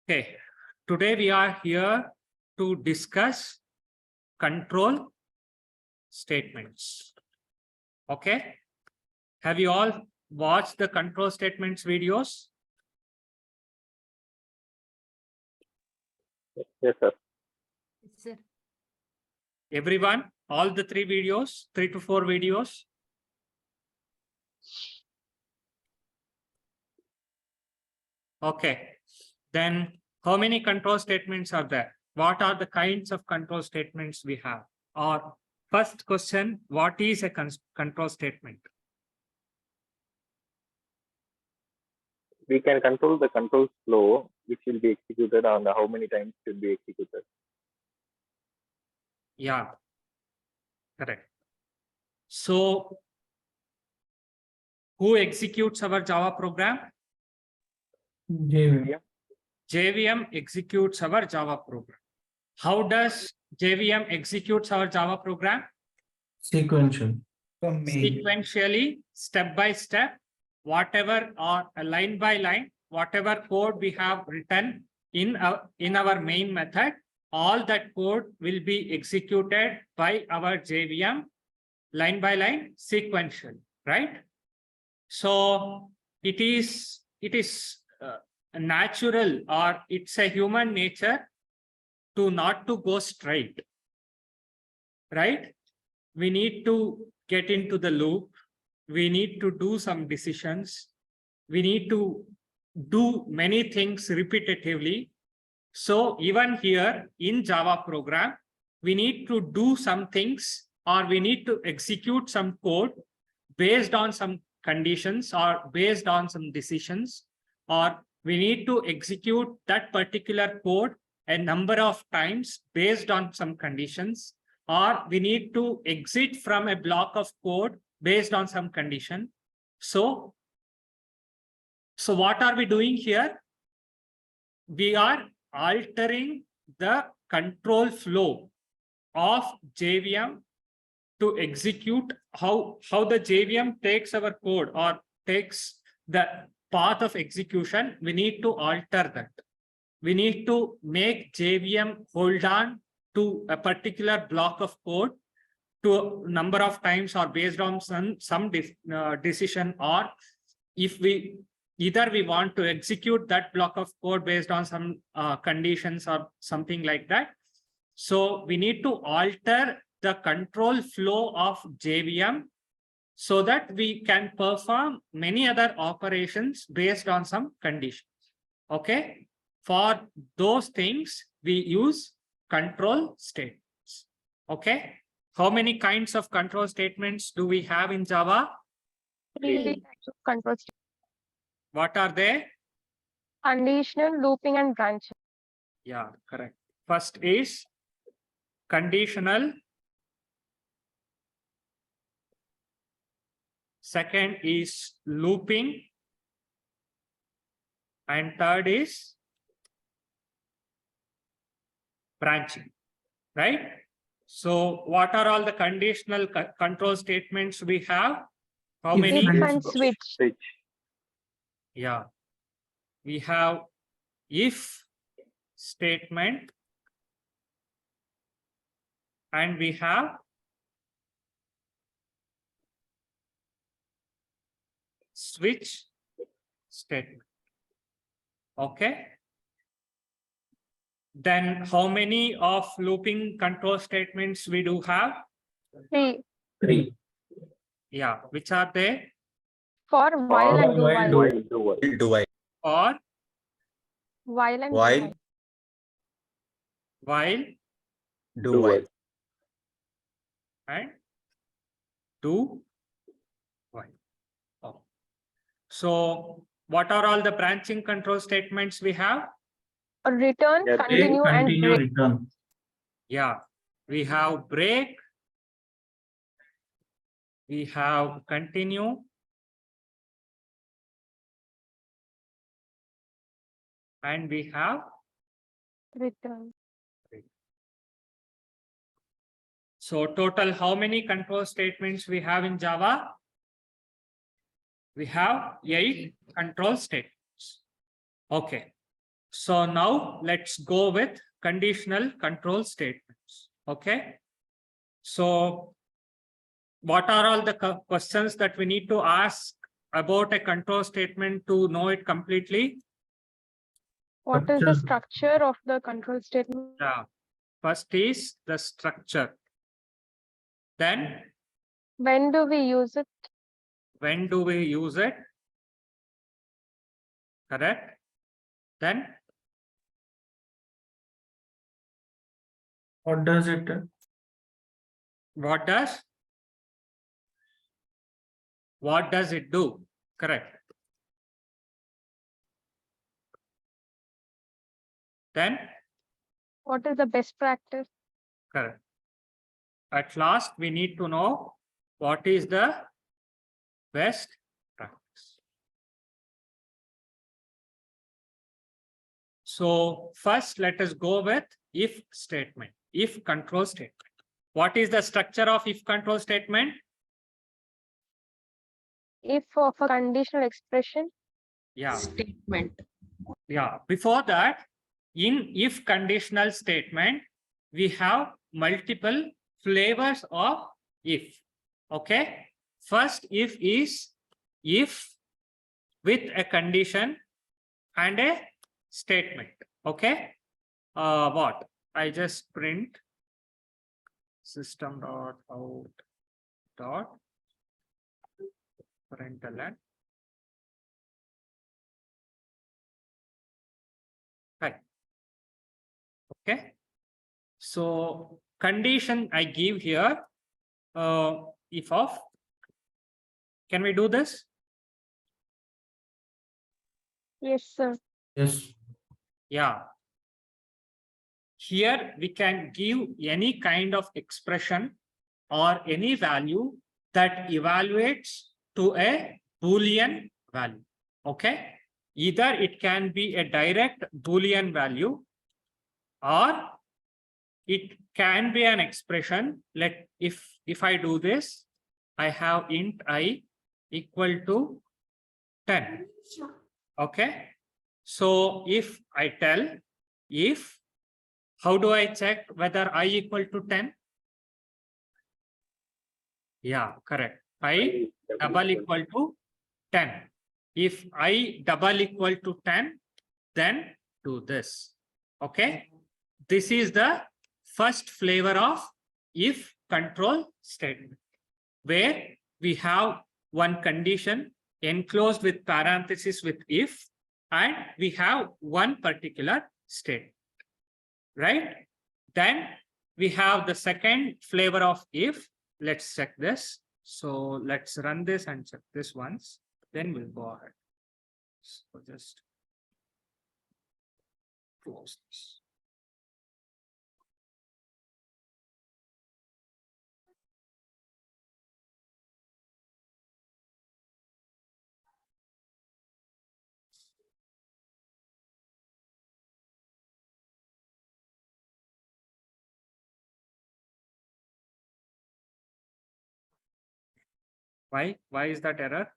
Okay, today we are here to discuss control statements. Okay, have you all watched the control statements videos? Yes, sir. Sir. Everyone, all the 3 videos, 3 to 4 videos. Okay, then how many control statements are there? What are the kinds of control statements we have? Or first question, what is a control statement? We can control the control flow, which will be executed on how many times should be executed. Yeah, correct. So, who executes our Java program? JVM. JVM executes our Java program. How does JVM executes our Java program? Sequential. Sequentially, step by step, whatever or line by line, whatever code we have written in our main method, all that code will be executed by our JVM line by line sequential, right? So it is natural, or it's a human nature to not to go straight, right? We need to get into the loop. We need to do some decisions. We need to do many things repetitively. So even here in Java program, we need to do some things, or we need to execute some code based on some conditions or based on some decisions, or we need to execute that particular code a number of times based on some conditions, or we need to exit from a block of code based on some condition. So what are we doing here? We are altering the control flow of JVM to execute how the JVM takes our code or takes the path of execution. We need to alter that. We need to make JVM hold on to a particular block of code to a number of times, or based on some decision, or if we either we want to execute that block of code based on some conditions or something like that. So we need to alter the control flow of JVM so that we can perform many other operations based on some conditions. Okay, for those things we use control statements. Okay, how many kinds of control statements do we have in Java? 3 types of control statements: What are they? conditional, looping, and branching. Yeah, correct. First is conditional. Second is looping. And third is branching, right? So what are all the conditional control statements we have? How If many? If and switch. Switch. Yeah, we have if statement, and we have switch statement. Okay, then how many of looping control statements we do have? 3 3. Yeah, which are they? for while and do while, while. Do while. Do while. Or While and do While. while. while Do while. and do while. Oh. So what are all the branching control statements we have? Return, Yeah, continue, and Continue, break. return. Yeah, we have break, we have continue, and we have Return. so total how many control statements we have in Java? We have 8 control statements. Okay, So now let's go with conditional control statements. Okay. So what are all the questions that we need to ask about a control statement to know it completely? What is the Structure. structure of the control statement? Yeah. First is the structure. Then When do we use it? when do we use it? Correct. Then What does it? what does it do? Correct. Then What is the best practice? correct. At last, we need to know what is the best practice. So first, let us go with if statement, if control statement. What is the structure of if control statement? If of a conditional expression, Yeah, Statement. yeah. Before that, in if conditional statement, we have multiple flavors of if. Okay. First if is if with a condition and a statement. Okay. What? I just print system dot out dot println. Right. Okay. So condition I give here, if of, can we do this? yes, sir. Yes. Yeah. Here we can give any kind of expression or any value that evaluates to a Boolean value. Okay. Either it can be a direct Boolean value or it can be an expression. Let if I do this, I have int I equal to 10. Okay. So if I tell if, how do I check whether I equal to 10? Yeah, correct. I double equal to 10. If I double equal to 10, then do this. Okay. This is the first flavor of if control statement, where we have one condition enclosed with parenthesis with if, and we have one particular state, right? Then we have the second flavor of if. Let's check this. So let's run this and check this once, then we'll go ahead. So just close this. Why? Why is that error?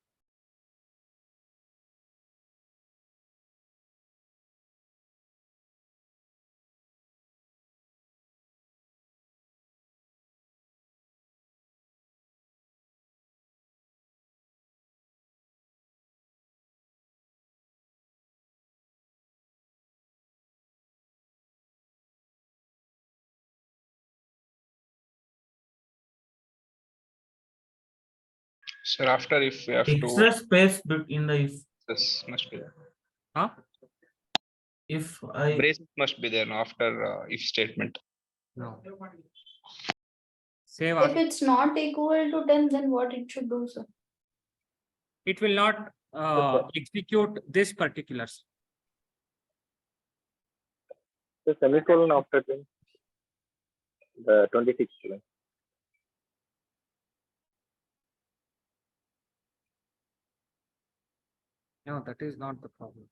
Sir, after if we have Extra to, space in the if. this must be there. Huh? If I Braces must be there now after if statement. No. Save If as it's not equal to 10, then what it should do, sir? it will not execute this particular. The semicolon after 10, the 26th one. No, that is not the problem.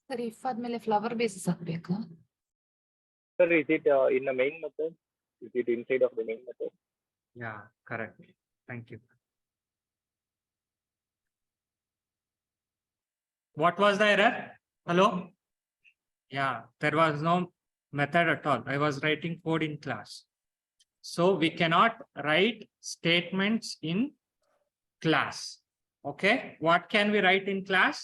Sir if ಆದ್ಮೇಲೆ flower basis ಹಾಕ್ಬೇಕಾ? Sir, is it in the main method? Is it inside of the main method? Yeah, correct. Thank you. What was the error? Hello? Yeah, there was no method at all. I was writing code in class. So we cannot write statements in class. Okay, what can we write in class?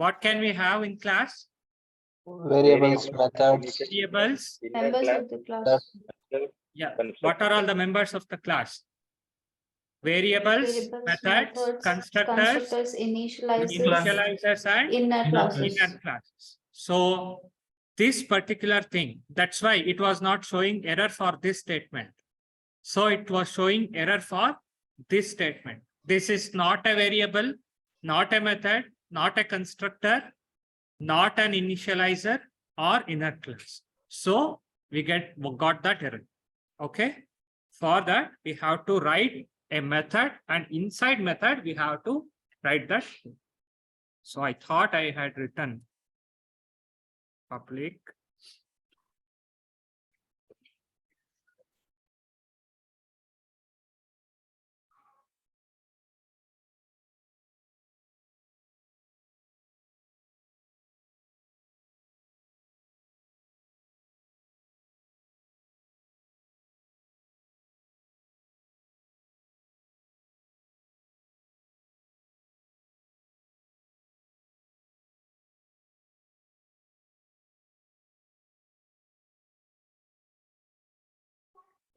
What can we have in class? Variables, methods, Variables. Inner Members class, of the class. class, Yeah, constructor. what are all the members of the class? Variables, methods, constructors, Initializers, initializers and inner classes. inner classes. So this particular thing, that's why it was not showing error for this statement. So it was showing error for this statement. This is not a variable, not a method, not a constructor, not an initializer or inner class. So we got that error. Okay. For that, we have to write a method, and inside method, we have to write that. So I thought I had written public.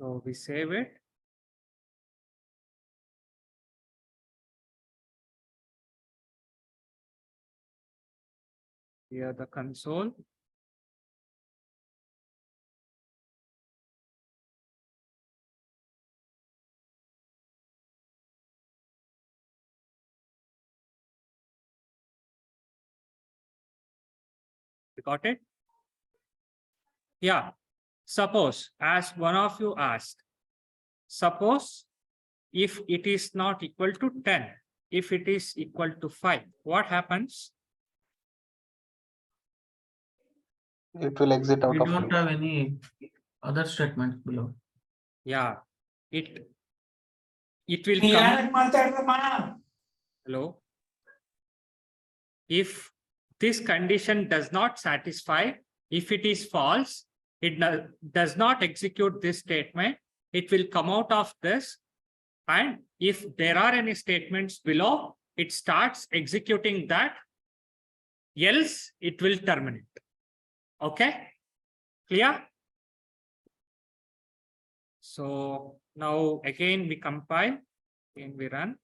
So we save it. Here the console. You got it? Yeah. Suppose, as one of you asked, suppose if it is not equal to 10, if it is equal to 5, what happens? it will exit out We of don't loop. have any other statements below. Yeah, it will come. Hello. If this condition does not satisfy, if it is false, it does not execute this statement, it will come out of this. And if there are any statements below, it starts executing that, else it will terminate. Okay, clear? So now again we compile and we run.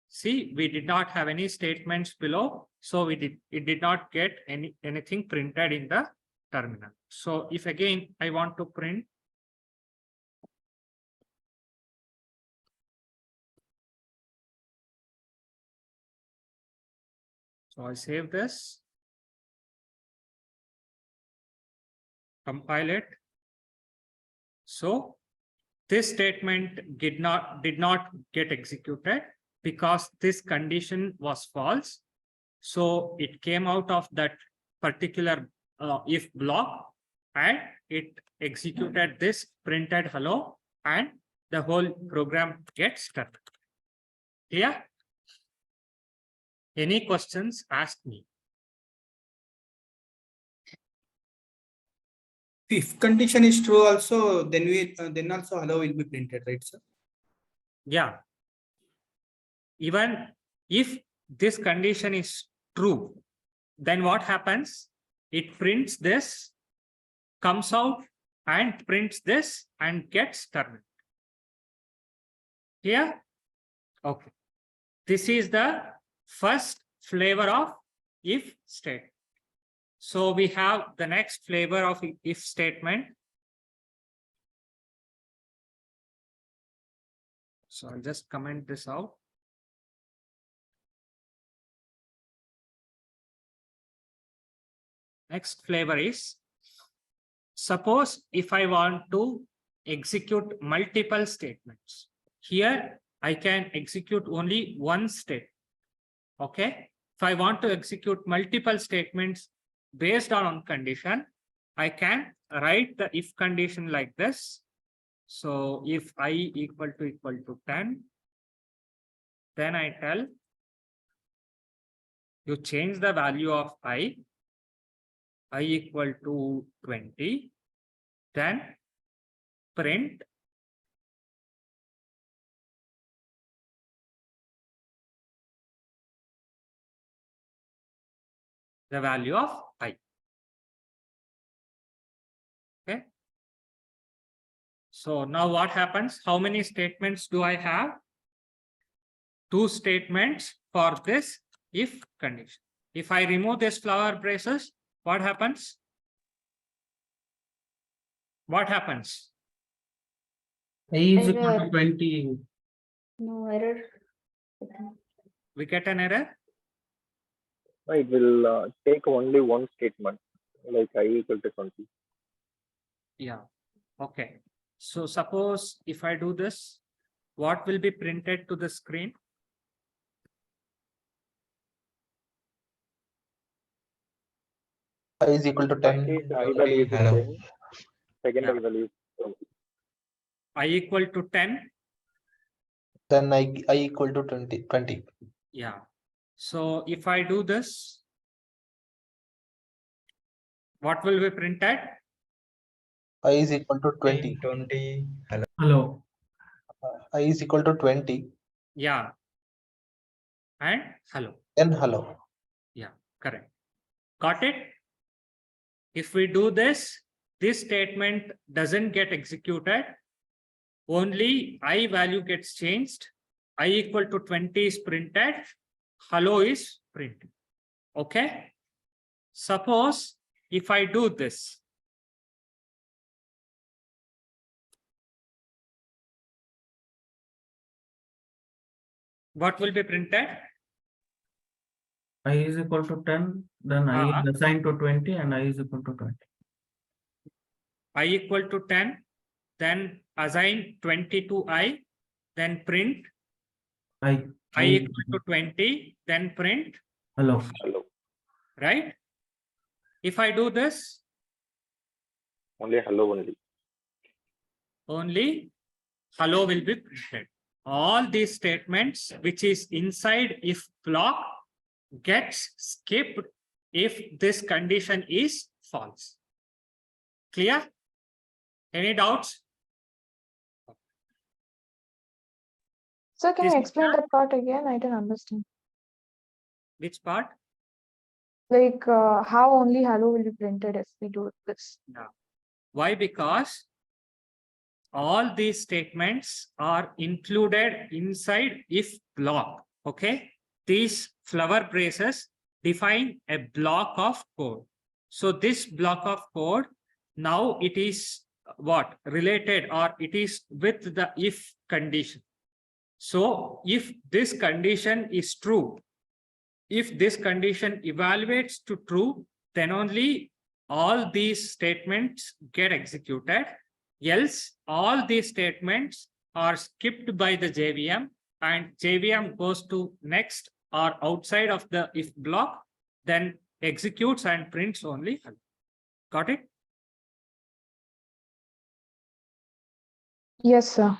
See, we did not have any statements below, so it did not get anything printed in the terminal. So if again I want to print, so I save this, compile it. So this statement did not get executed because this condition was false. So it came out of that particular if block, and it executed this, printed hello, and the whole program gets started. Clear? Any questions, ask me. If condition is true also, then we then also hello will be printed, right, sir? Yeah. Even if this condition is true, then what happens? It prints this, comes out and prints this and gets terminated. Here, okay. This is the first flavor of if statement. So we have the next flavor of if statement. So I'll just comment this out. Next flavor is, suppose if I want to execute multiple statements. Here I can execute only one statement. Okay. If I want to execute multiple statements based on one condition, I can write the if condition like this. So if I equal to 10, then I tell you change the value of I equal to 20, then print the value of I. Okay. So now what happens? How many statements do I have? 2 statements for this if condition. If I remove this flower braces, what happens? What happens? I is equal to Error. 20. No error. We get an error. No, it will take only one statement, like I equal to 20. Yeah. Okay. So suppose if I do this, what will be printed to the screen? I is equal to First 10. is I value is 10. Second Yeah. I value is 20. I equal to 10. Then I equal to 20. Yeah. So if I do this, what will be printed? I is equal to 20. Hello. I is equal to 20. Yeah. And hello. Then hello. Yeah, correct. Got it? If we do this, this statement doesn't get executed. Only I value gets changed. I equal to 20 is printed. Hello is printed. Okay. Suppose if I do this, what will be printed? I is equal to 10, then I is assigned to 20 and I is equal to 20. I equal to 10, then assign 20 to I, then print I equal to 20, then print, hello. Hello. right? If I do this, Only hello only. only hello will be printed. All these statements which is inside if block gets skipped if this condition is false. Clear? Any doubts? So can This you is explain the- that part again? I didn't understand. Which part? Like how only hello will be printed if we do this. Why? Because all these statements are included inside if block. Okay. These flower braces define a block of code. So this block of code, now it is what? Related, or it is with the if condition. So if this condition is true, if this condition evaluates to true, then only all these statements get executed. Else, all these statements are skipped by the JVM and JVM goes to next or outside of the if block, then executes and prints only hello. Got it? Yes, sir.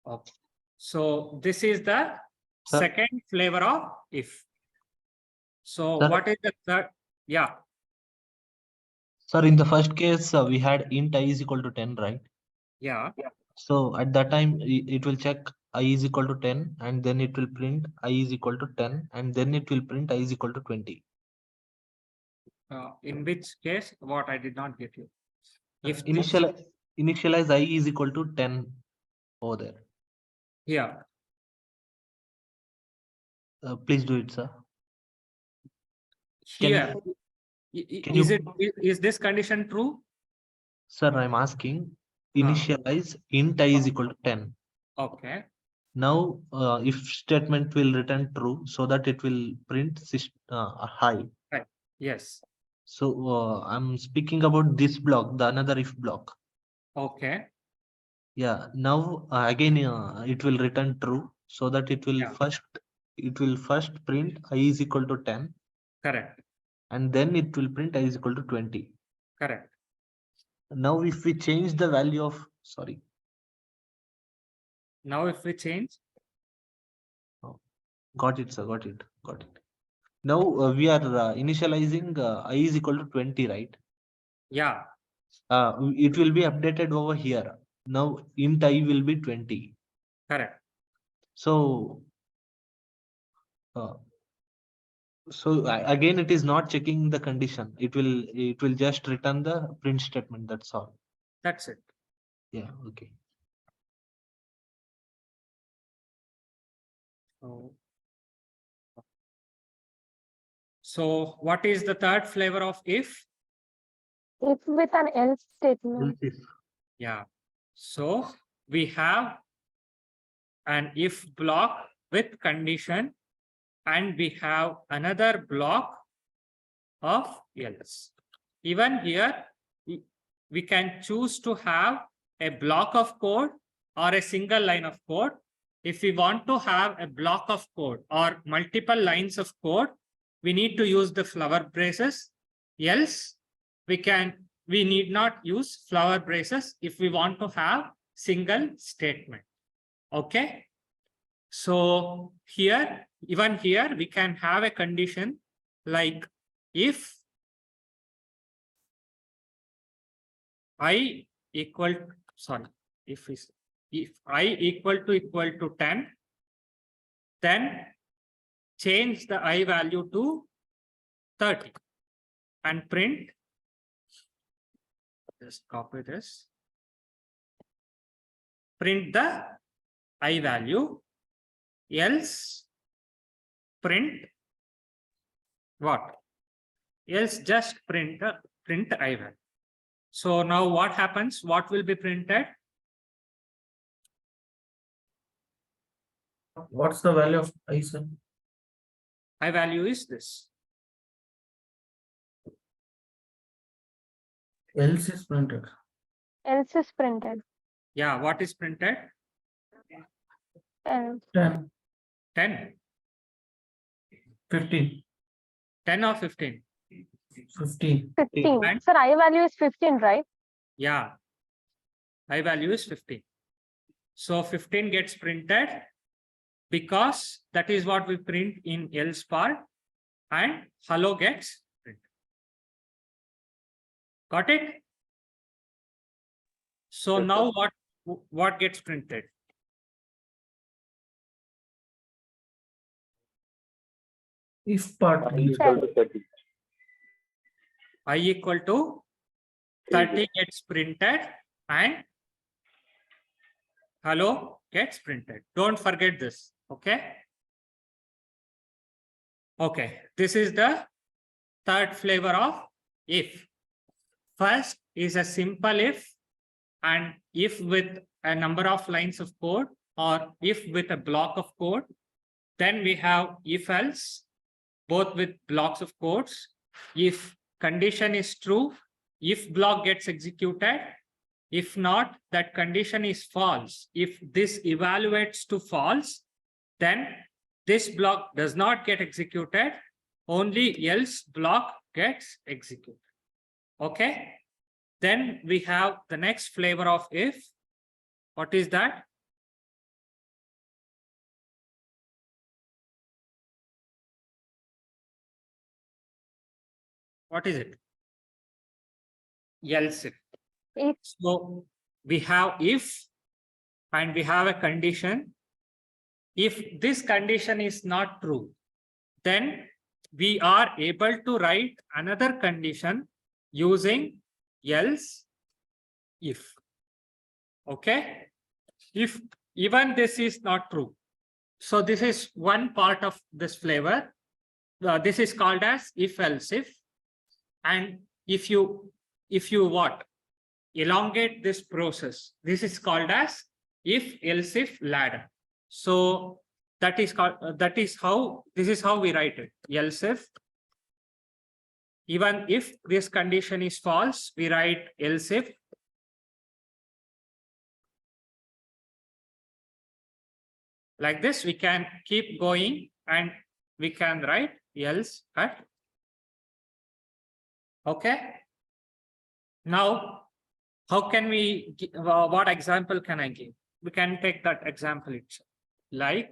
Okay. So this is the Sir. second flavor of if. So Sir. what is the third? Yeah. Sir, in the first case, we had int I is equal to 10, right? Yeah. So at that time, it will check I is equal to 10 and then it will print I is equal to 10 and then it will print I is equal to 20. In which case, what? I did not get you. If Initialize I is equal to 10 over there. yeah, Please do it, sir. here can is you- it is this condition true? Sir, I'm asking initialize int I is equal to 10. Okay. Now, if statement will return true so that it will print high. Yes. So I'm speaking about this block, the another if block. Okay. Yeah. Now again, it will return true so that it will Yeah. first it will first print I is equal to 10, Correct. and then it will print I is equal to 20. Correct. Now, if we change the value of, sorry, Now if we change, got it, sir, got it. Now we are initializing I is equal to 20, right? yeah, It will be updated over here. Now int I will be 20. correct. So, again, it is not checking the condition. It will just return the print statement. That's all. That's it. Yeah. Okay. So what is the third flavor of if? If with an else statement. Yeah. So we have an if block with condition, and we have another block of else. Even here, we can choose to have a block of code or a single line of code. If we want to have a block of code or multiple lines of code, we need to use the flower braces. Else, we need not use flower braces if we want to have single statement. Okay. So here, even here, we can have a condition like if I equal, sorry, if I equal to 10, then change the I value to 30 and print, just copy this, print the I value, else print what? Else just print I value. So now what happens? What will be printed? What's the value of I, sir? I value is this. Else is printed. Else is printed. Yeah, what is printed? Else. 10, 10. 15, 10 or 15? 15. 15. And- Sir, I value is 15, right? Yeah. I value is 15. So 15 gets printed because that is what we print in else part, and hello gets printed. Got it? So Yes, now what gets printed? If part I equal to 30. I equal to 30 gets printed and hello gets printed. Don't forget this. Okay. Okay. This is the third flavor of if. First is a simple if, and if with a number of lines of code, or if with a block of code. Then we have if else, both with blocks of codes. If condition is true, if block gets executed. If not, that condition is false. If this evaluates to false, then this block does not get executed. Only else block gets executed. Okay. Then we have the next flavor of if. What is that? What is it? Else if. If. So we have if and we have a condition. If this condition is not true, then we are able to write another condition using else if. Okay. If even this is not true. So this is one part of this flavor. This is called as if else if. And if you what? Elongate this process. This is called as if else if ladder. So that is called this is how we write it. Else if. Even if this condition is false, we write else if. Like this, we can keep going and we can write else at. Okay. Now, how can we, what example can I give? We can take that example itself. Like,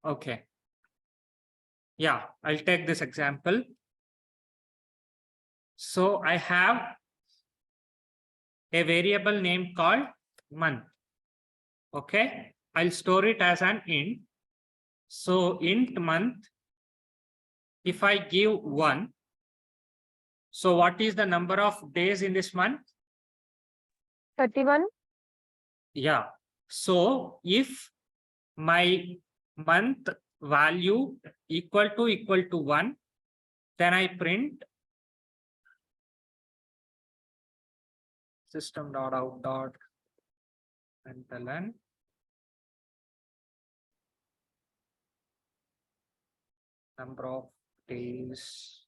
okay. Yeah, I'll take this example. So I have a variable name called month. Okay, I'll store it as an int. So int month, if I give 1, so what is the number of days in this month? 31. Yeah. So if my month value equal to 1, then I print system.out.println number of days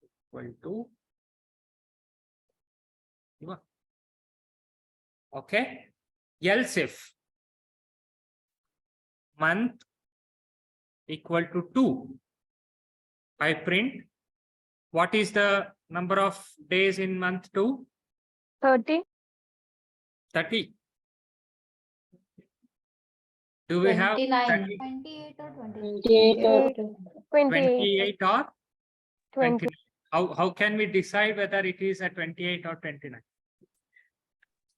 equal to 1. Okay. Else if month equal to 2, I print what is the number of days in month 2? 30. 30. Do we have 29. 30, 28 or 28. 28 or 20. 29? How can we decide whether it is a 28 or 29?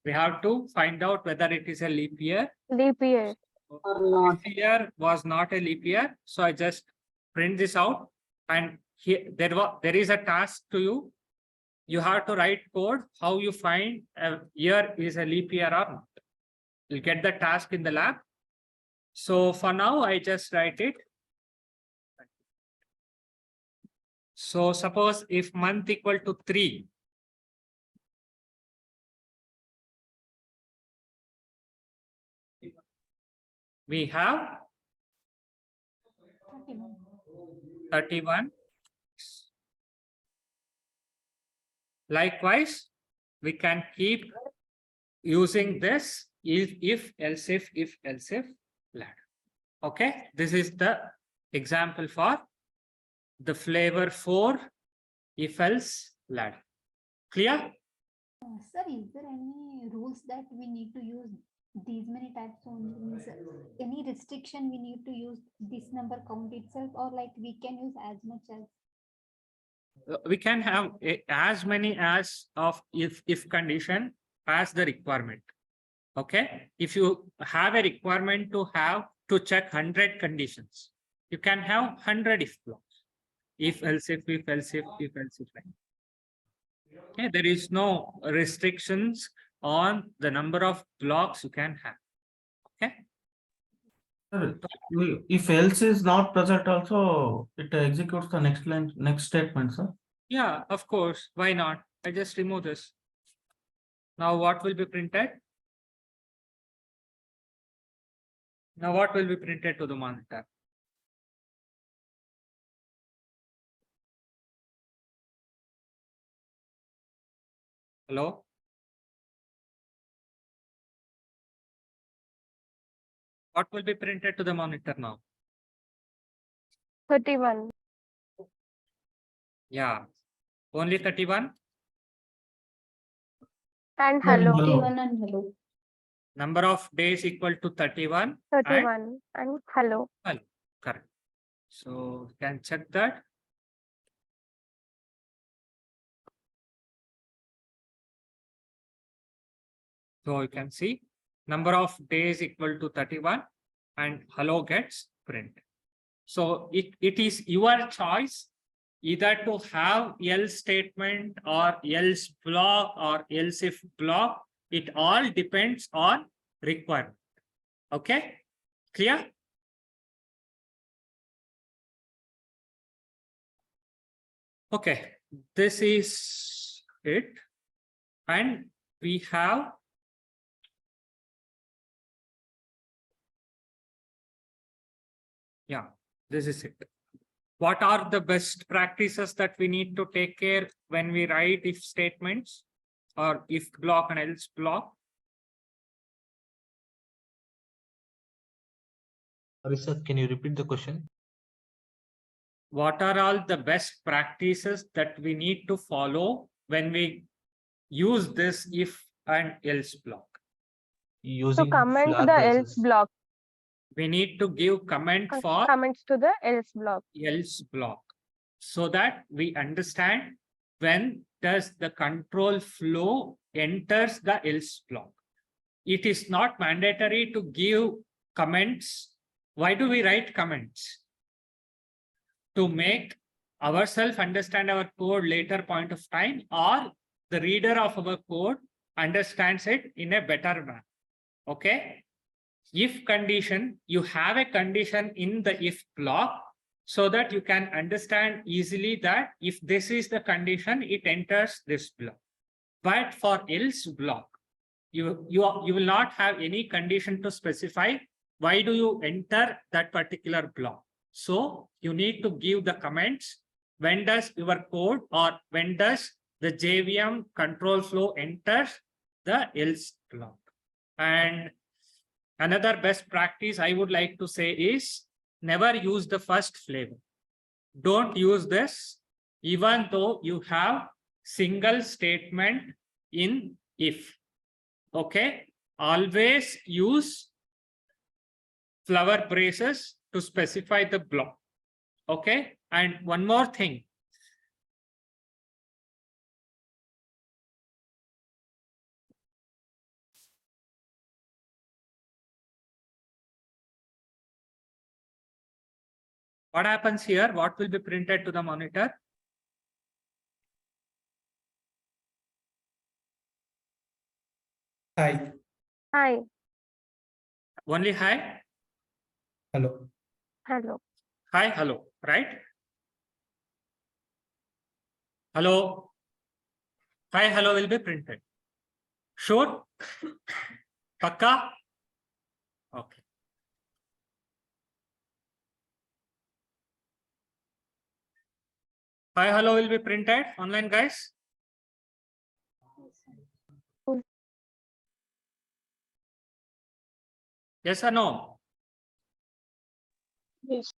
We have to find out whether it is a leap year. Leap year. This year was not a leap year, so I just print this out, and here there is a task to you. You have to write code how you find a year is a leap year or not. You'll get the task in the lab. So for now, I just write it. So suppose if month equal to 3, we have 31. Likewise, we can keep using this if else if ladder. Okay, this is the example for the flavor for if else ladder. Clear? Sir, is there any rules that we need to use these many types only? Means any restriction we need to use this number count itself, or like we can use as much as? We can have as many as of if condition as the requirement. Okay, if you have a requirement to check 100 conditions, you can have 100 if blocks. If else if else if else if. Okay, there is no restrictions on the number of blocks you can have. Okay. Sir, if else is not present also, it executes the next line, next statement, sir. Yeah, of course. Why not? I just remove this. Now what will be printed? Now what will be printed to the monitor? Hello? What will be printed to the monitor now? 31. Yeah. Only 31? And Hello. hello. 31 and hello. Number of days equal to 31. 31. And hello. And correct. So you can check that. So you can see number of days equal to 31 and hello gets print. So it is your choice either to have else statement or else block or else if block. It all depends on requirement. Okay, clear? Okay, this is it. And we have this is it. What are the best practices that we need to take care when we write if statements or if block and else block? Sorry, sir, can you repeat the question? What are all the best practices that we need to follow when we use this if and else block? To Using comment flower the else braces. block, We need to give comment for comments to the else block. else block so that we understand when does the control flow enters the else block. It is not mandatory to give comments. Why do we write comments? To make ourselves understand our code later point of time, or the reader of our code understands it in a better manner. Okay. If condition, you have a condition in the if block so that you can understand easily that if this is the condition, it enters this block. But for else block, you will not have any condition to specify why do you enter that particular block. So you need to give the comments when does your code or when does the JVM control flow enters the else block. And another best practice I would like to say is never use the first flavor. Don't use this even though you have single statement in if. Okay, always use flower braces to specify the block. Okay, and one more thing. What happens here? What will be printed to the monitor? Hi. Hi, Only hi, Hello. hello. hi, hello, right? Hello, hi, hello will be printed. Sure? Pakka? Okay. Hi, hello will be printed online, guys. Yes or no? Yes.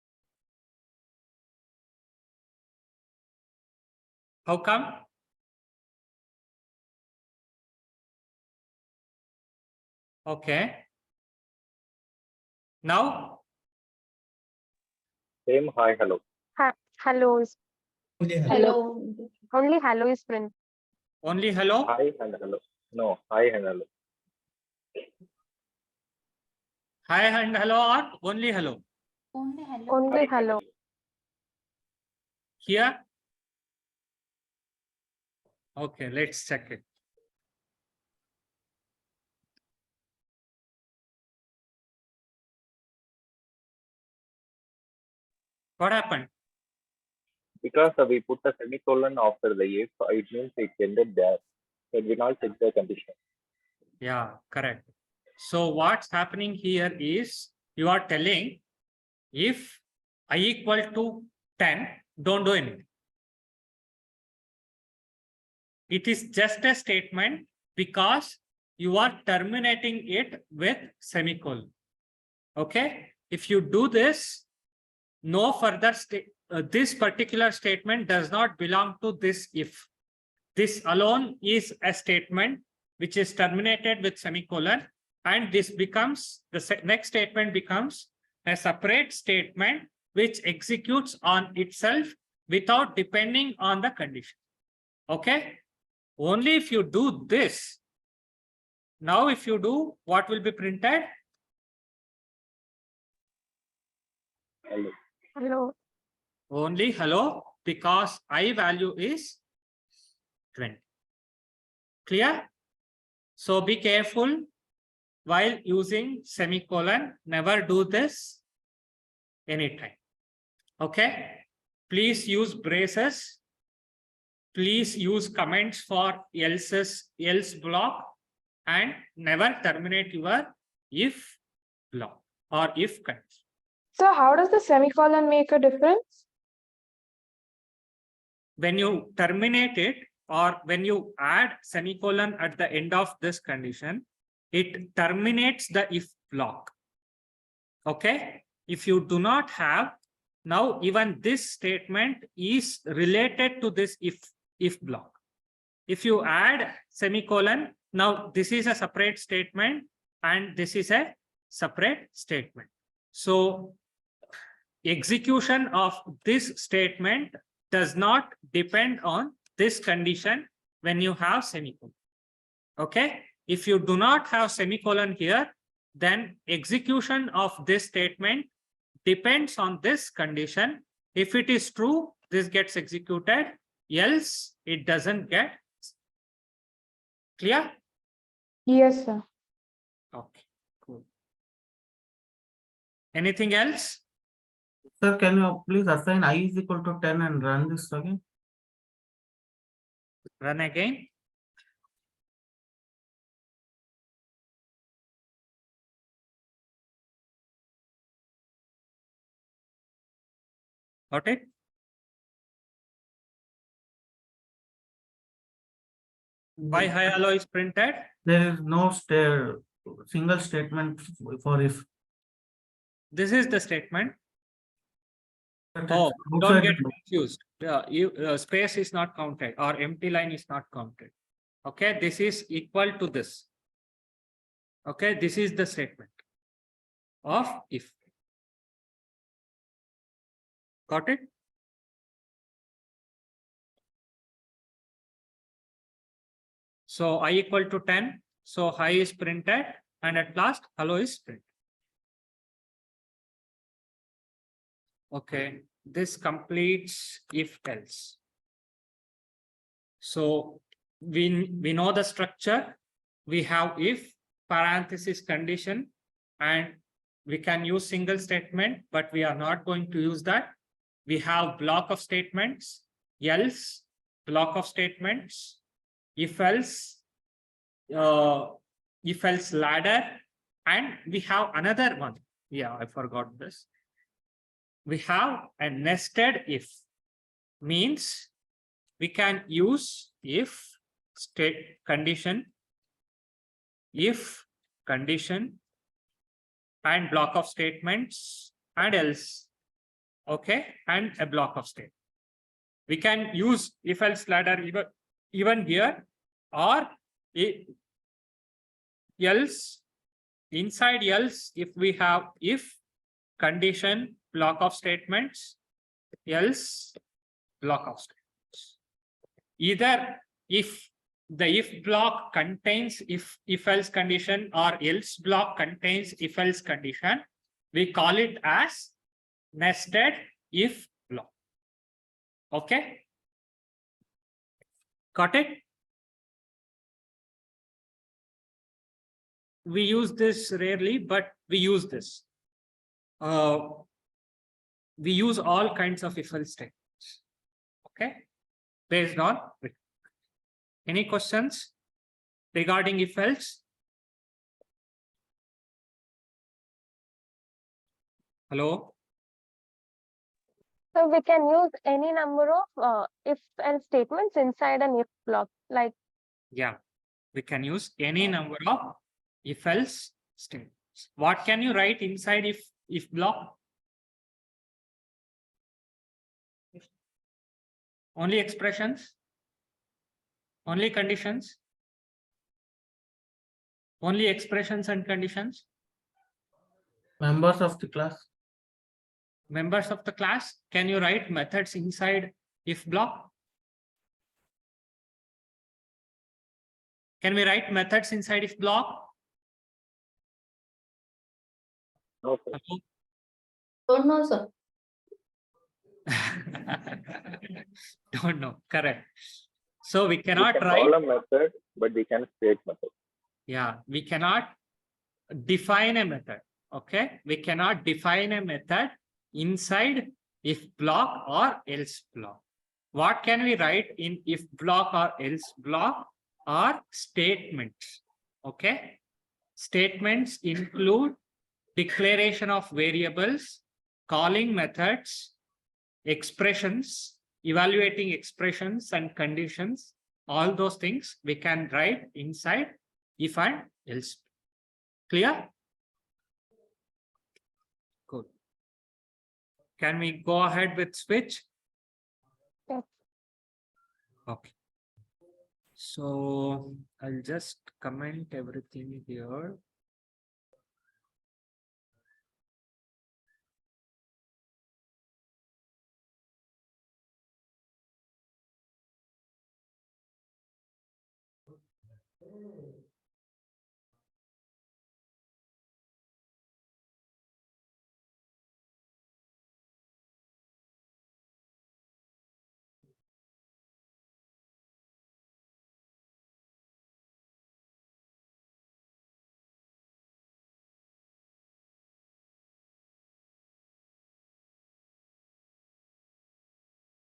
How come? Okay. Now, Same hi, hello. Hello is Only hello. only hello is print. only hello. Hi and hello. No, hi and hello. Hi and hello or only hello. Only hello. Only Hi and hello. Here. Okay, let's check it. What happened? Because we put a semicolon after the if, it means it ended there. It will not check the condition. Yeah, correct. So what's happening here is you are telling if I equal to 10, don't do anything. It is just a statement because you are terminating it with semicolon. Okay. If you do this, no further this particular statement does not belong to this if. This alone is a statement which is terminated with semicolon, and this becomes the next statement becomes a separate statement which executes on itself without depending on the condition. Okay. Only if you do this. Now, if you do, what will be printed? Hello. Hello. Only hello, because I value is 20. Clear? So be careful while using semicolon. Never do this anytime. Okay. Please use braces. Please use comments for else block, and never terminate your if block or if condition. So how does the semicolon make a difference? When you terminate it or when you add semicolon at the end of this condition, it terminates the if block. Okay. If you do not have, now even this statement is related to this if block. If you add semicolon, now this is a separate statement and this is a separate statement. So execution of this statement does not depend on this condition when you have semicolon. Okay, if you do not have semicolon here, then execution of this statement depends on this condition. If it is true, this gets executed, else it doesn't get. Clear? Yes, sir. Okay, cool. Anything else? Sir, can you please assign I is equal to 10 and run this again? Run again. Got it? Why high alloy is printed? There is no single statement for if. This is the statement. But it's Oh, don't outside get the- confused. Space is not counted or empty line is not counted. Okay, this is equal to this. Okay, this is the statement of if. Got it? So I equal to 10. So high is printed and at last hello is printed. Okay, this completes if else. So we know the structure. We have if parenthesis condition and we can use single statement, but we are not going to use that. We have block of statements, else, block of statements, if else ladder, and we have another one. Yeah, I forgot this. We have a nested if, means we can use if state condition, if condition, and block of statements and else. Okay, and a block of state. We can use if else ladder even here, or else, inside else, if we have if condition, block of statements, else, block of statements. Either if the if block contains if else condition or else block contains if else condition, we call it as nested if block. Okay, got it? We use this rarely, but we use this. We use all kinds of if else statements. Okay, based on it. Any questions regarding if else? Hello? So we can use any number of if else statements inside an if block, like. Yeah, we can use any number of if else statements. What can you write inside if block? Only expressions? Only conditions? Only expressions and conditions? Members of the class. Members of the class, can you write methods inside if block? Can we write methods inside if block? No, sir. Don't know, sir. Don't know, correct. So we We cannot can write. call a method, but we can create method. Yeah, we cannot define a method. Okay, we cannot define a method inside if block or else block. What can we write in if block or else block are statements. Okay, statements include declaration of variables, calling methods, expressions, evaluating expressions and conditions. All those things we can write inside if and else. Clear? Good. Can we go ahead with switch? Yes. Okay. So I'll just comment everything here.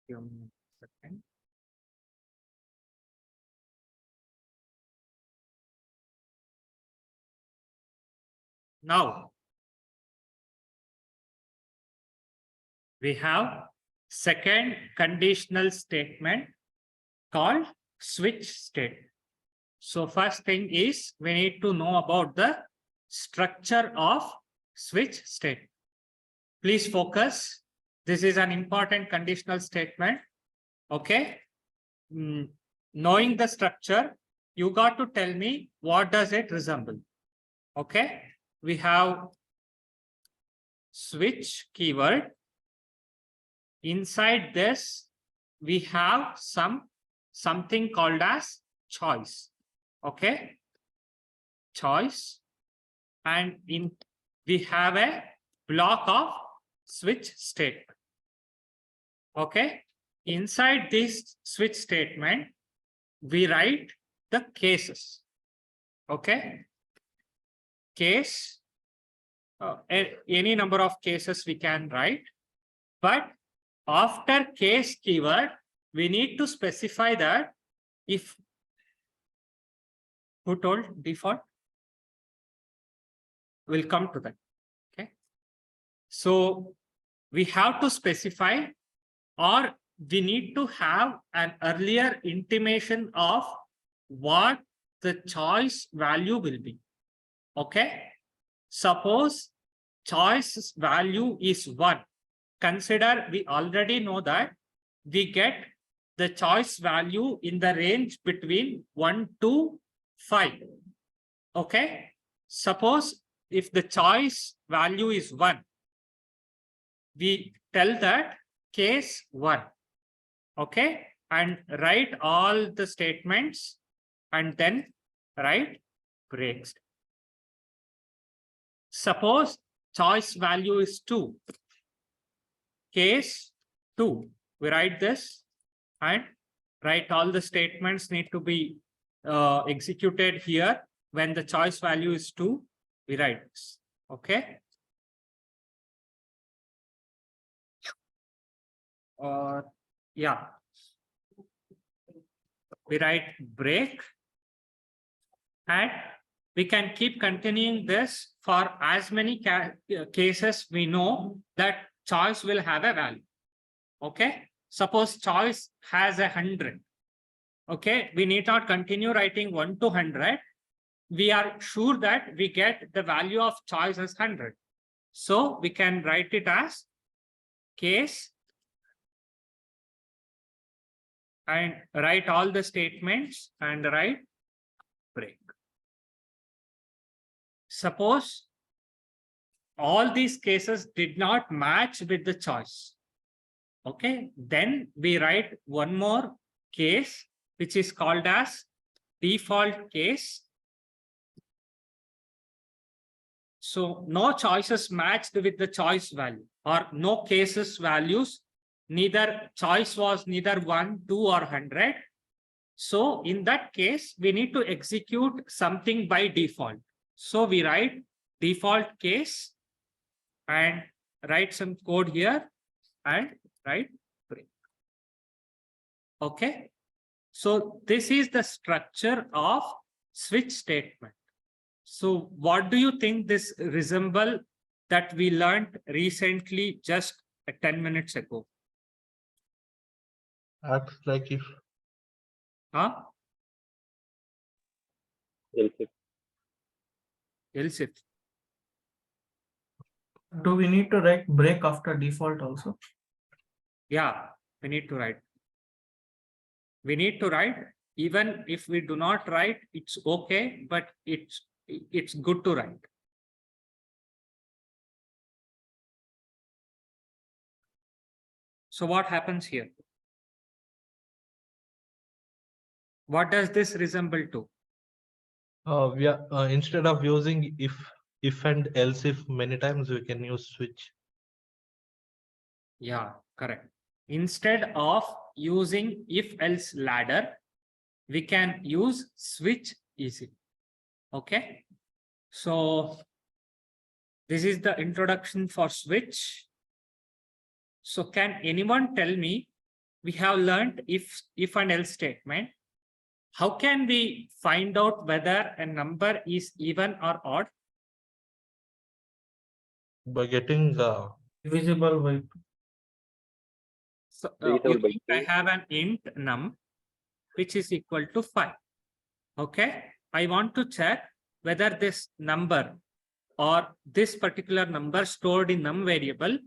Give me a second. Now we have second conditional statement called switch state. So first thing is we need to know about the structure of switch state. Please focus. This is an important conditional statement. Okay. Knowing the structure, you got to tell me what does it resemble. Okay. We have switch keyword. Inside this, we have something called as choice. Okay. Choice. And we have a block of switch statement. Okay. Inside this switch statement, we write the cases. Okay. Case, any number of cases we can write, but after case keyword, we need to specify that if, who told default? We'll come to that. Okay. So we have to specify, or we need to have an earlier intimation of what the choice value will be. Okay. Suppose choice value is 1. Consider we already know that we get the choice value in the range between 1 to 5. Okay. Suppose if the choice value is 1, we tell that case 1. Okay. And write all the statements and then write breaks. Suppose choice value is 2. Case 2. We write this and write all the statements need to be executed here. When the choice value is 2, we write this. Okay. Yeah. We write break, and we can keep continuing this for as many cases we know that choice will have a value. Okay. Suppose choice has 100. Okay. We need not continue writing 1 to 100. We are sure that we get the value of choice as 100. So we can write it as case and write all the statements and write break. Suppose all these cases did not match with the choice. Okay, then we write one more case, which is called as default case. So no choices matched with the choice value, or no cases values, neither choice was neither 1, 2 or 100. So in that case, we need to execute something by default. So we write default case and write some code here and write break. Okay. So this is the structure of switch statement. So what do you think this resemble that we learned recently just 10 minutes ago? Acts like if. Huh? Else if. Else if. Do we need to write break after default also? Yeah, we need to write. We need to write. Even if we do not write, it's okay, but it's good to write. So what happens here? What does this resemble to? We are instead of using if and else if many times, we can use switch. Yeah, correct. Instead of using if else ladder, we can use switch easy. Okay. So this is the introduction for switch. So can anyone tell me, we have learned if and else statement. How can we find out whether a number is even or odd? By getting Divisible by So Divisible you by think I 2. have an int num which is equal to 5. Okay, I want to check whether this number or this particular number stored in num variable,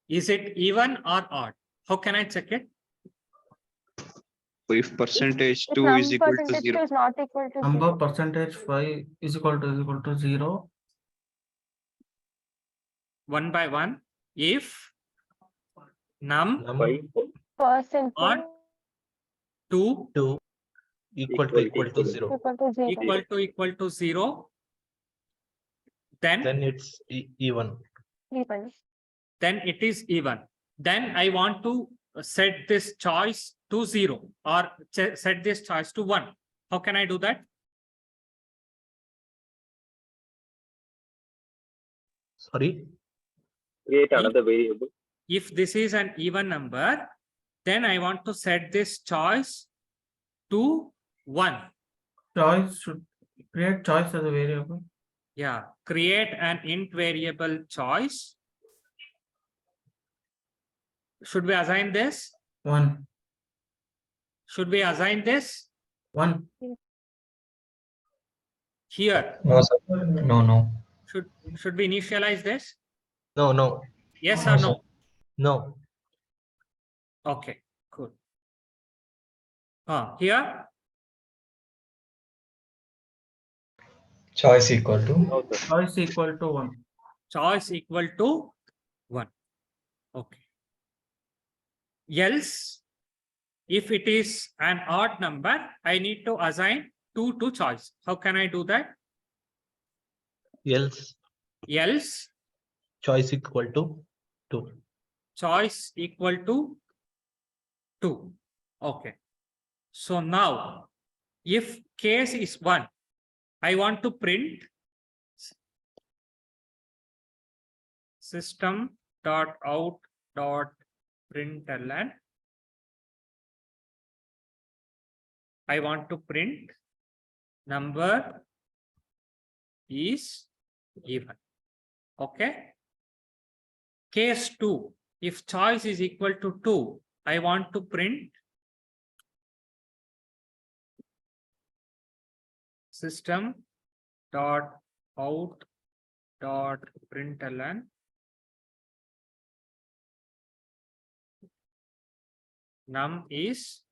is it even or odd? How can I check it? So if percentage If 2 is number equal to percentage 0, is not equal to number 0. percentage 5 is equal to 0. 1 by 1. If num 5 Percent odd 2 2 equal to 0, equal to 0. equal to 0, then then it's even. Even. then it is even. Then I want to set this choice to 0 or set this choice to 1. How can I do that? Sorry. create another variable. If this is an even number, then I want to set this choice to 1. Choice should create choice as a variable. Yeah, create an int variable choice. Should we assign this? 1. Should we assign this 1. here? No, sir. No. Should we initialize this? No. Yes No, or sir. no? No. Okay, cool. Here, Choice equal to. No, sir. Choice equal to 1. choice equal to 1. Okay. Else, if it is an odd number, I need to assign 2 to choice. How can I do that? Else Else, choice equal to 2. choice equal to 2. Okay. So now, if case is 1, I want to print system.out.println. I want to print number is even. Okay. Case 2, if choice is equal to 2, I want to print system.out.println num is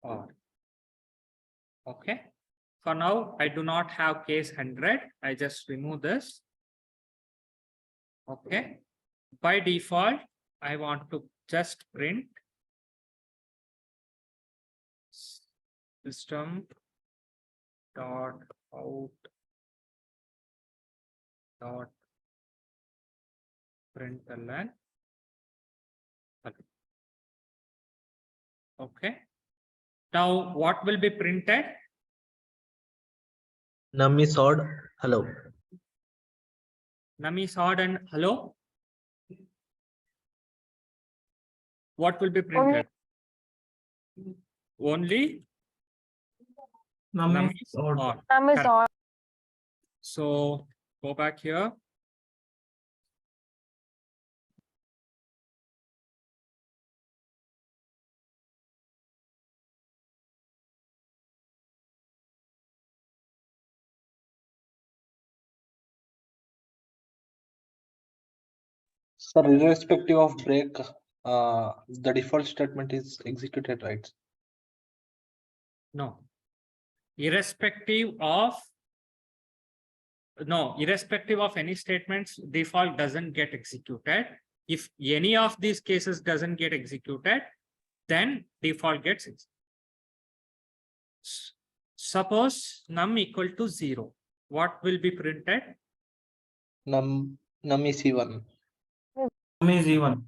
odd. Okay. For now, I do not have case 100. I just remove this. Okay. By default, I want to just print system.out.println. Okay. Now, what will be printed? Num is odd. Hello. Num is odd and hello. What will be printed? Only Num num is is odd. odd. Num is Correct. odd. So go back here. So irrespective of break, the default statement is executed, right? No. Irrespective of any statements, default doesn't get executed. If any of these cases doesn't get executed, then default gets executed. Suppose num equal to 0. What will be printed? Num is even. Num is even.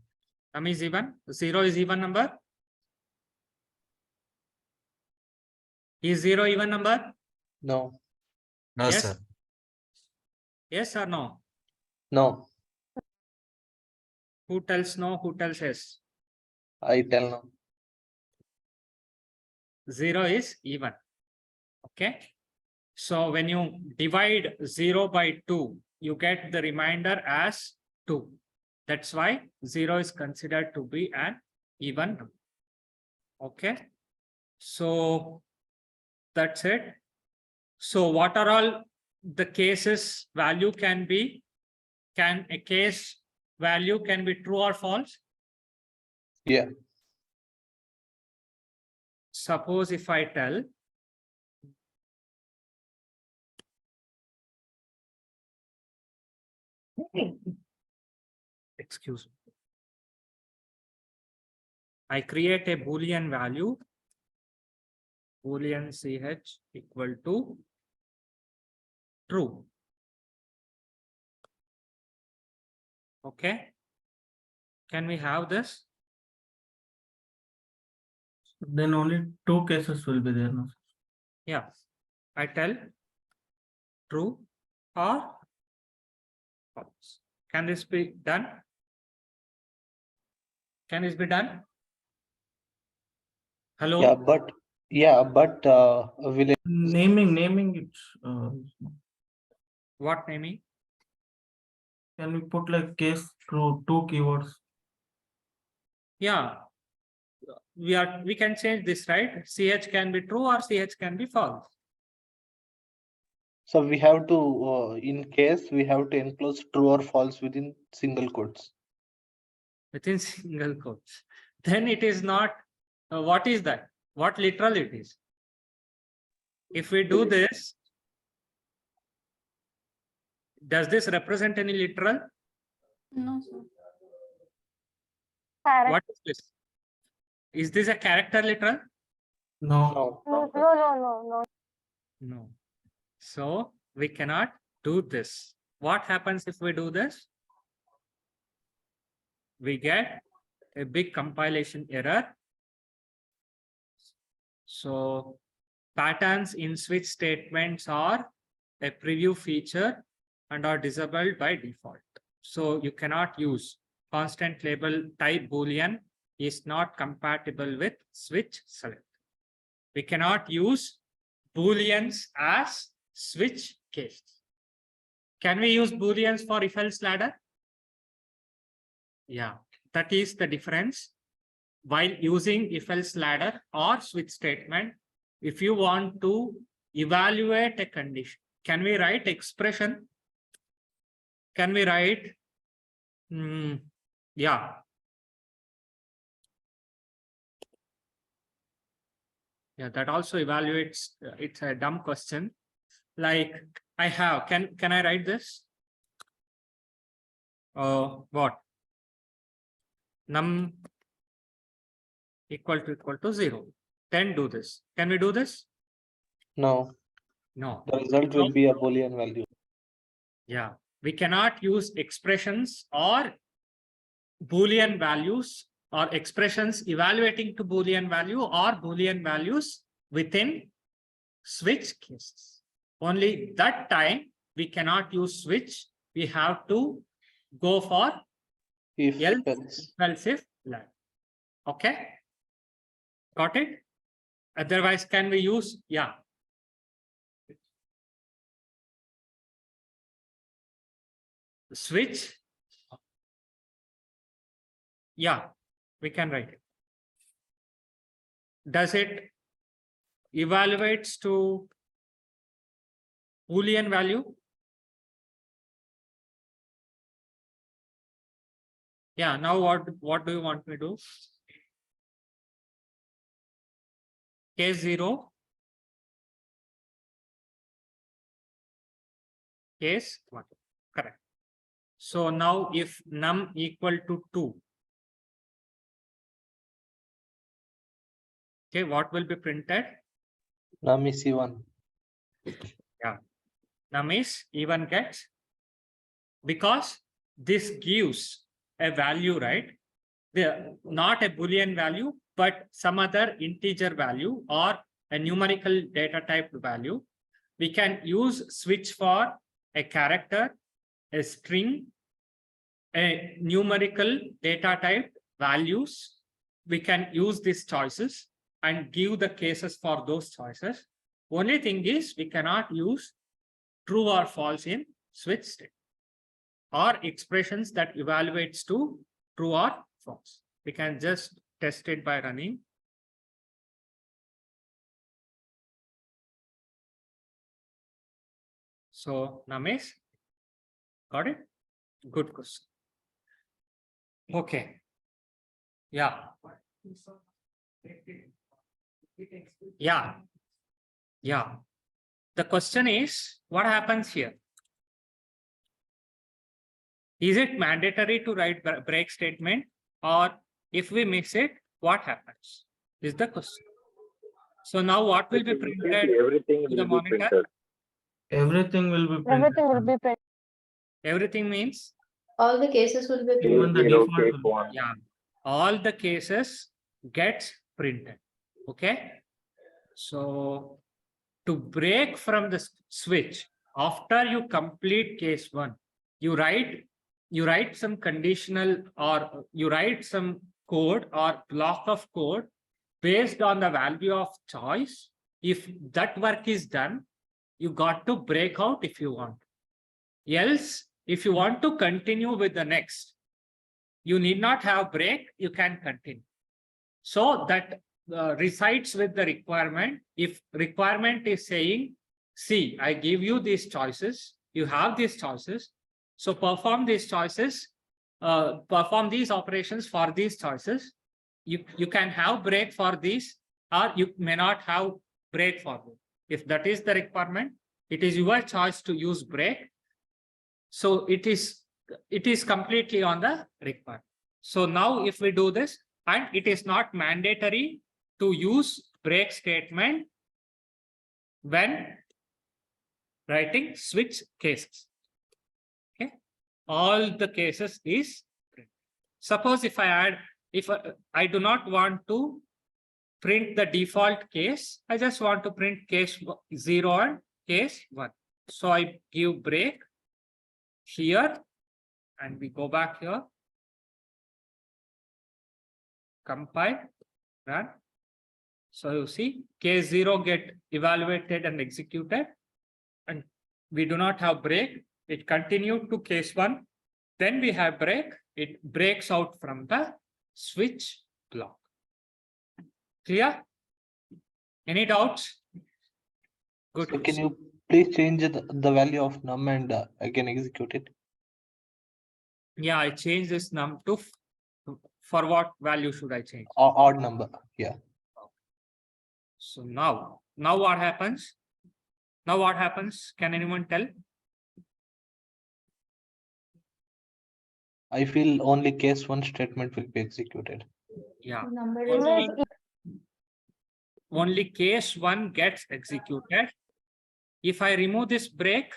Num is even. 0 is even number. Is 0 even number? No. No, Yes. sir. Yes or no? No. Who tells no? Who tells yes? I tell no. 0 is even. Okay. So when you divide 0 by 2, you get the remainder as 2. That's why 0 is considered to be an even number. Okay. So that's it. So what are all the cases value can be? Can a case value can be true or false? Yeah. Suppose if I tell excuse me, I create a Boolean value, Boolean ch equal to true. Okay. Can we have this? Then only two cases will be there. No? Yeah. I tell true or false. Can this be done? Can this be done? Hello? Yeah, but will it Naming it. What naming? Can we put like case true, two keywords? Yeah. We can change this, right? CH can be true or CH can be false. so we have to in case we have to enclose true or false within single quotes. Within single quotes. Then it is not, what is that? What literal it is? If we do this, does this represent any literal? No, sir. Character. What is this? Is this a character literal? No. No. No. So we cannot do this. What happens if we do this? We get a big compilation error. So patterns in switch statements are a preview feature and are disabled by default. So you cannot use constant label type Boolean is not compatible with switch select. We cannot use Booleans as switch cases. Can we use Booleans for if-else ladder? Yeah, that is the difference. While using if-else ladder or switch statement, if you want to evaluate a condition, can we write expression? Can we write? Yeah. Yeah, that also evaluates. It's a dumb question. Like I have, can I write this? What? Num equal to 0. Then do this. Can we do this? No. No. The result will be a Boolean value. Yeah, we cannot use expressions or Boolean values or expressions evaluating to Boolean value or Boolean values within switch cases. Only that time we cannot use switch. We have to go for else if ladder. Okay. Got it? Otherwise, can we use? Yeah. Switch. Yeah, we can write it. Does it evaluates to Boolean value? Yeah, now what do you want me to do? Case 0. Case 1. Correct. So now if num equal to 2. Okay, what will be printed? Num is even. Num is even gets, because this gives a value, right? Not a Boolean value, but some other integer value or a numerical data type value. We can use switch for a character, a string, a numerical data type values. We can use these choices and give the cases for those choices. Only thing is we cannot use true or false in switch state or expressions that evaluates to true or false. We can just test it by running. So Namesh, got it? Good question. Okay. Yeah. Yeah. Yeah. The question is, what happens here? Is it mandatory to write break statement, or if we miss it, what happens? Is the question. So now what will be printed Everything to the will be monitor? printed. Everything will be printed. Everything will be printed. Everything means, All the cases will be Case Even the 0, default case will- 1. yeah, all the cases gets printed. Okay. So to break from the switch, after you complete case 1, you write some conditional, or you write some code or block of code based on the value of choice. If that work is done, you got to break out if you want. Else, if you want to continue with the next, you need not have break, you can continue. So that resides with the requirement. If requirement is saying, see, I give you these choices, you have these choices, so perform these choices, perform these operations for these choices. You can have break for these, or you may not have break for them. If that is the requirement, it is your choice to use break. So it is completely on the requirement. So now if we do this, and it is not mandatory to use break statement when writing switch cases. Okay, all the cases is print. Suppose if I add, if I do not want to print the default case, I just want to print case 0 and case 1. So I give break here, and we go back here, compile, run. So you see case 0 get evaluated and executed, and we do not have break. It continued to case 1. Then we have break. It breaks out from the switch block. Clear? Any doubts? Good. So can you please change the value of num and I can execute it? Yeah, I change this num to, for what value should I change? Odd number. Yeah. So now what happens? Now what happens? Can anyone tell? I feel only case 1 statement will be executed. Yeah. Number Only case 1 gets executed. If I remove this break,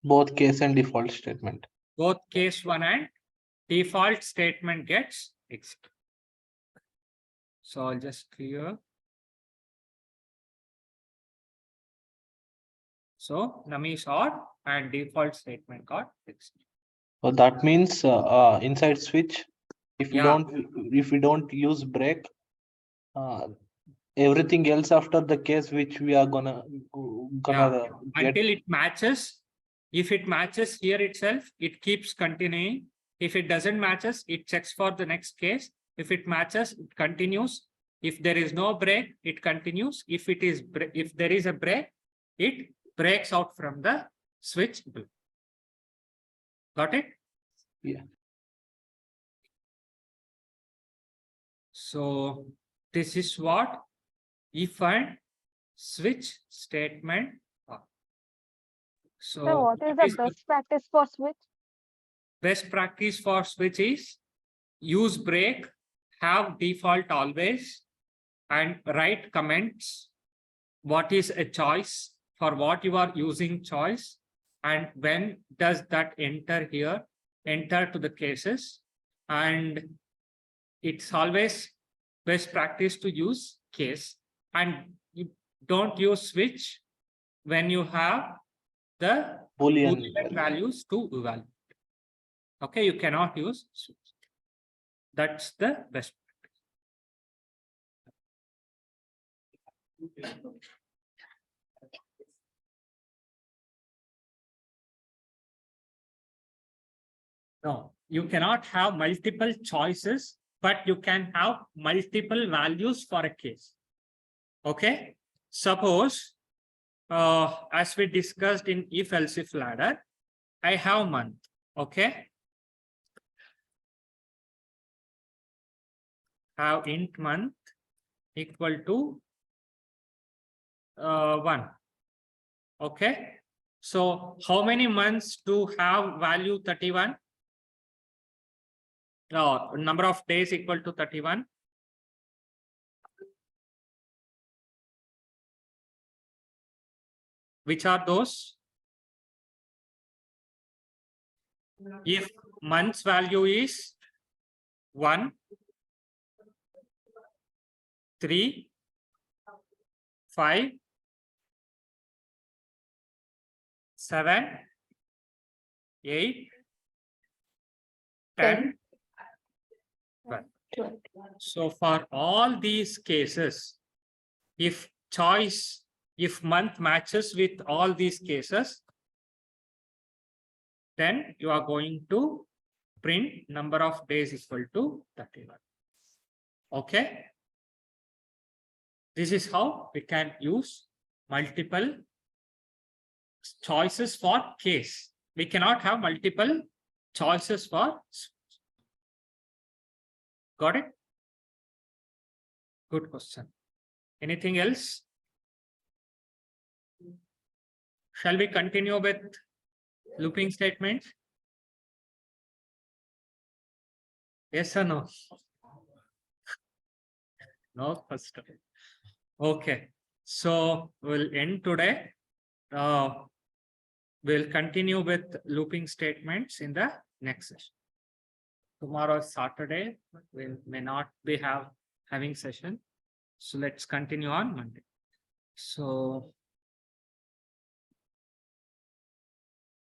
Both case and default statement. both case 1 and default statement gets executed. So I'll just clear. So num is odd and default statement got executed. So that means inside switch, if Yeah. we don't use break, everything else after the case which we are gonna get. Until it matches. If it matches here itself, it keeps continuing. If it doesn't matches, it checks for the next case. If it matches, it continues. If there is no break, it continues. If there is a break, it breaks out from the switch block. Got it? Yeah. So this is what if and switch statement are. So So what is the best practice for switch? best practice for switch is use break, have default always, and write comments. What is a choice, for what you are using choice, and when does that enter here, enter to the cases. And it's always best practice to use case, and you don't use switch when you have the Boolean. Boolean values to evaluate. Okay, you cannot use switch. That's the best practice. No, you cannot have multiple choices, but you can have multiple values for a case. Okay, suppose as we discussed in if else if ladder, I have month. Okay, have int month equal to 1. Okay, so how many months to have value 31? Number of days equal to 31. Which are those? If month's value is 1, 3, 5, 7, 8, 10, 12. 12. So for all these cases, if month matches with all these cases, then you are going to print number of days equal to 31. Okay. This is how we can use multiple choices for case. We cannot have multiple choices for. Got it? Good question. Anything else? Shall we continue with looping statements? Yes or no? No, first. Okay, so we'll end today. We'll continue with looping statements in the next session. Tomorrow is Saturday. We may not be having session. So let's continue on Monday. So